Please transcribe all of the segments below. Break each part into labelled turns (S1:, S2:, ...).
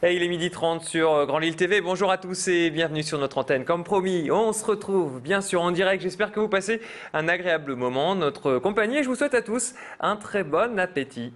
S1: Et il est 12h30 sur Grand Lille TV. Bonjour à tous et bienvenue sur notre antenne. Comme promis, on se retrouve bien sûr en direct. J'espère que vous passez un agréable moment en notre compagnie et je vous souhaite à tous un très bon appétit.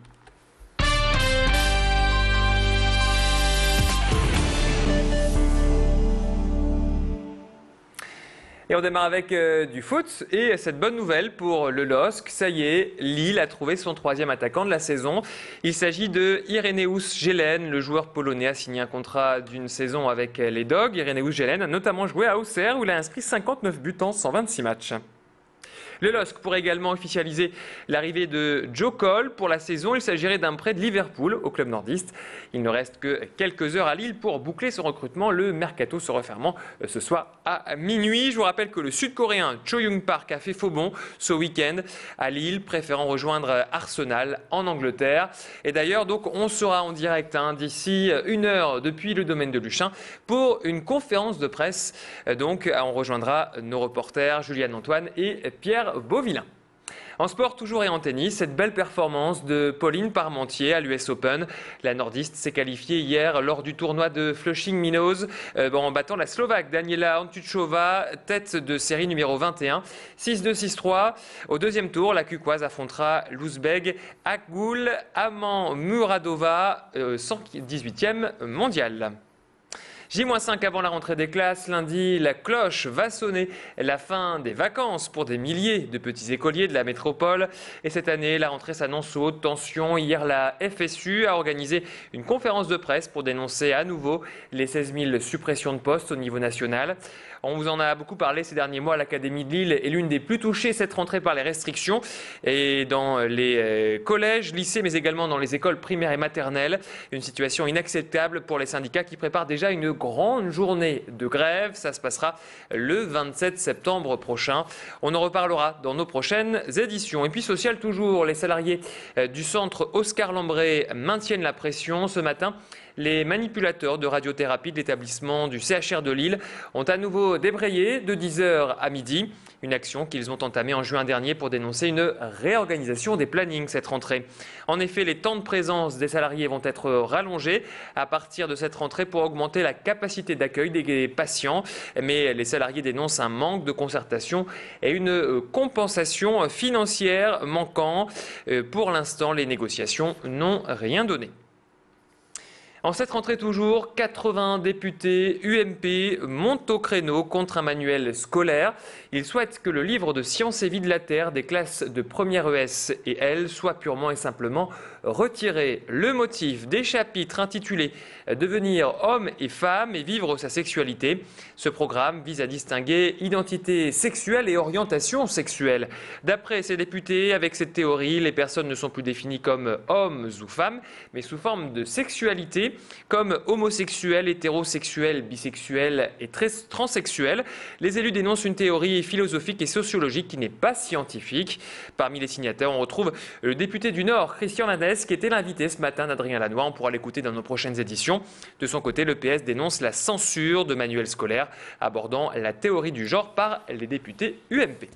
S1: Et on démarre avec du foot et cette bonne nouvelle pour le LOSC. Ça y est, Lille a trouvé son troisième attaquant de la saison. Il s'agit de Ireneusz Gelen. Le joueur polonais a signé un contrat d'une saison avec les Dogs. Ireneusz Gelen a notamment joué à Auxerre où il a inscrit 59 buts en 126 matchs. Le LOSC pourrait également officialiser l'arrivée de Joe Cole pour la saison. Il s'agirait d'un prêt de Liverpool au club nordiste. Il ne reste que quelques heures à Lille pour boucler son recrutement. Le mercato se refermant ce soir à minuit. Je vous rappelle que le Sud-Coréen Cho Young-park a fait faux bond ce week-end à Lille, préférant rejoindre Arsenal en Angleterre. Et d'ailleurs, donc, on sera en direct d'ici 1 heure depuis le domaine de Luchin pour une conférence de presse. Donc, on rejoindra nos reporters Juliane Antoine et Pierre Beauvillain. En sport toujours et en tennis, cette belle performance de Pauline Parmentier à l'US Open. La nordiste s'est qualifiée hier lors du tournoi de Flushing Meadows en battant la Slovaque Daniela Hantuchová, tête de série numéro 21, 6-2, 6-3. Au deuxième tour, la Kukoise affrontera l'Ouzbek Akgul Amanmuradova, 118e mondiale. J-5 avant la rentrée des classes, lundi, la cloche va sonner la fin des vacances pour des milliers de petits écoliers de la métropole. Et cette année, la rentrée s'annonce sous haute tension. Hier, la FSU a organisé une conférence de presse pour dénoncer à nouveau les 16 000 suppressions de postes au niveau national. On vous en a beaucoup parlé ces derniers mois. L'Académie de Lille est l'une des plus touchées cette rentrée par les restrictions. Et dans les collèges, lycées, mais également dans les écoles primaires et maternelles. Une situation inacceptable pour les syndicats qui préparent déjà une grande journée de grève. Ça se passera le 27 septembre prochain. On en reparlera dans nos prochaines éditions. Et puis social toujours, les salariés du centre Oscar Lambré maintiennent la pression ce matin. Les manipulateurs de radiothérapie de l'établissement du CHR de Lille ont à nouveau débrayé de 10h à midi. Une action qu'ils ont entamée en juin dernier pour dénoncer une réorganisation des plannings cette rentrée. En effet, les temps de présence des salariés vont être rallongés à partir de cette rentrée pour augmenter la capacité d'accueil des patients. Mais les salariés dénoncent un manque de concertation et une compensation financière manquant. Pour l'instant, les négociations n'ont rien donné. En cette rentrée toujours, 80 députés UMP montent au créneau contre un manuel scolaire. Ils souhaitent que le livre de sciences et vie de la Terre des classes de première ES et L soit purement et simplement retiré. Le motif des chapitres intitulés « Devenir homme et femme et vivre sa sexualité ». Ce programme vise à distinguer identité sexuelle et orientation sexuelle. D'après ces députés, avec cette théorie, les personnes ne sont plus définies comme hommes ou femmes, mais sous forme de sexualité, comme homosexuels, hétérosexuels, bisexuels et transsexuels. Les élus dénoncent une théorie philosophique et sociologique qui n'est pas scientifique. Parmi les signataires, on retrouve le député du Nord, Christian Lanès, qui était l'invité ce matin d'Adrien Lanois. On pourra l'écouter dans nos prochaines éditions. De son côté, le PS dénonce la censure de manuels scolaires abordant la théorie du genre par les députés UMP.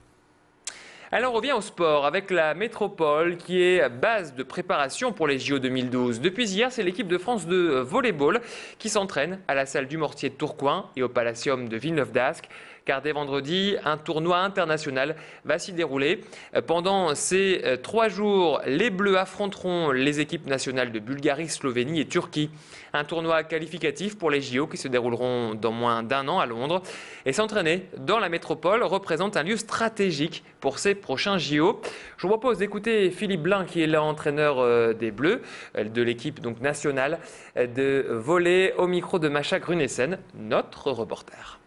S1: Alors on revient au sport avec la métropole qui est base de préparation pour les JO 2012. Depuis hier, c'est l'équipe de France de volleyball qui s'entraîne à la salle du Mortier de Tourcoing et au Palacium de Villeneuve-d'Ascq. Car dès vendredi, un tournoi international va s'y dérouler. Pendant ces 3 jours, les Bleus affronteront les équipes nationales de Bulgarie, Slovénie et Turquie. Un tournoi qualificatif pour les JO qui se dérouleront dans moins d'1 an à Londres. Et s'entraîner dans la métropole représente un lieu stratégique pour ces prochains JO. Je vous propose d'écouter Philippe Blin, qui est l'entraîneur des Bleus, de l'équipe donc nationale de volley, au micro de Macha Grunessen, notre reporter.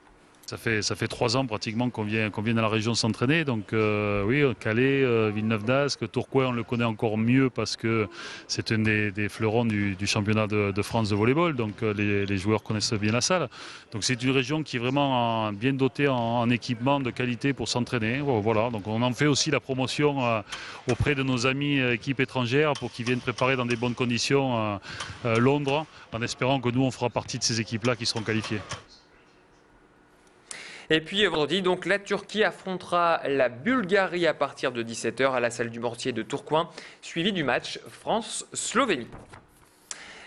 S2: Ça fait 3 ans pratiquement qu'on vient dans la région s'entraîner. Donc oui, Calais, Villeneuve-d'Ascq, Tourcoing, on le connaît encore mieux parce que c'est un des fleurons du championnat de France de volleyball. Donc les joueurs connaissent bien la salle. Donc c'est une région qui est vraiment bien dotée en équipement de qualité pour s'entraîner. Voilà. Donc on en fait aussi la promotion auprès de nos amis équipes étrangères pour qu'ils viennent préparer dans des bonnes conditions Londres, en espérant que nous on fera partie de ces équipes-là qui seront qualifiées.
S1: Et puis vendredi, donc la Turquie affrontera la Bulgarie à partir de 17h à la salle du Mortier de Tourcoing, suivi du match France-Slovénie.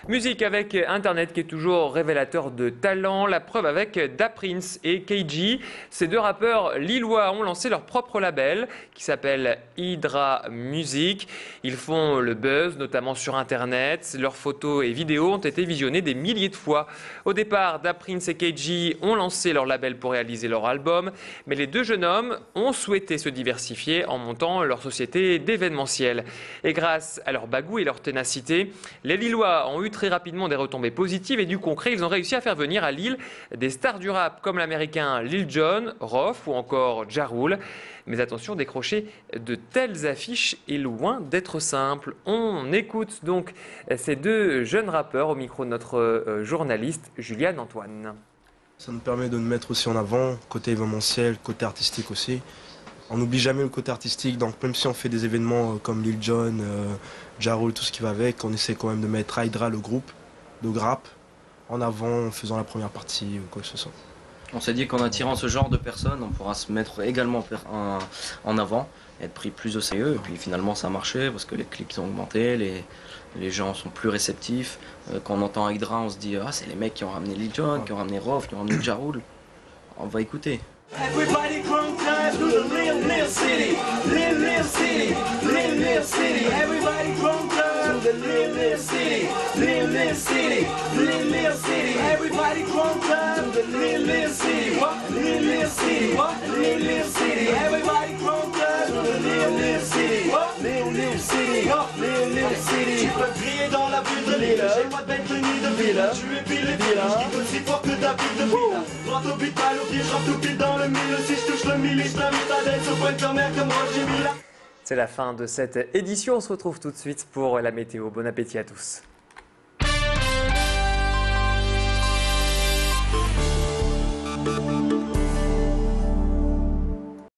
S1: Musique avec Internet qui est toujours révélateur de talent. La preuve avec Da Prince et KG. Ces deux rappeurs lillois ont lancé leur propre label qui s'appelle Hydra Music. Ils font le buzz, notamment sur Internet. Leurs photos et vidéos ont été visionnées des milliers de fois. Au départ, Da Prince et KG ont lancé leur label pour réaliser leur album. Mais les deux jeunes hommes ont souhaité se diversifier en montant leur société d'événementiel. Et grâce à leur bagou et leur ténacité, les Lillois ont eu très rapidement des retombées positives et du concret. Ils ont réussi à faire venir à Lille des stars du rap comme l'américain Lil Jon, Rof ou encore Ja Rule. Mais attention, décrocher de telles affiches est loin d'être simple. On écoute donc ces deux jeunes rappeurs au micro de notre journaliste Juliane Antoine.
S3: Ça nous permet de nous mettre aussi en avant, côté événementiel, côté artistique aussi. On n'oublie jamais le côté artistique, donc même si on fait des événements comme Lil Jon, Ja Rule, tout ce qui va avec, on essaie quand même de mettre Hydra, le groupe de rap, en avant en faisant la première partie ou quoi que ce soit.
S4: On s'est dit qu'en attirant ce genre de personnes, on pourra se mettre également en avant, et être pris plus au sérieux. Et puis finalement ça a marché parce que les clics ont augmenté, les gens sont plus réceptifs. Quand on entend Hydra, on se dit ah c'est les mecs qui ont ramené Lil Jon, qui ont ramené Rof, qui ont ramené Ja Rule. On va écouter.
S5: Everybody crunk time through the Lil City, Lil City, Lil City. Everybody crunk time through the Lil City, Lil City, Lil City. Everybody crunk time through the Lil City, what? Lil City, what? Lil City. Everybody crunk time through the Lil City, what? Lil City, what? Lil City. Tu peux crier dans la ville de Lille, j'ai pas de bête ni de ville. Tu es pile et pile, je kick aussi fort que David de Ville. Droit au but, balle au pied, je rentre tout pile dans le mille. Si je touche le mille, je t'invite à d'être sur point de ta mère comme Roger Mila.
S1: C'est la fin de cette édition. On se retrouve tout de suite pour la météo. Bon appétit à tous.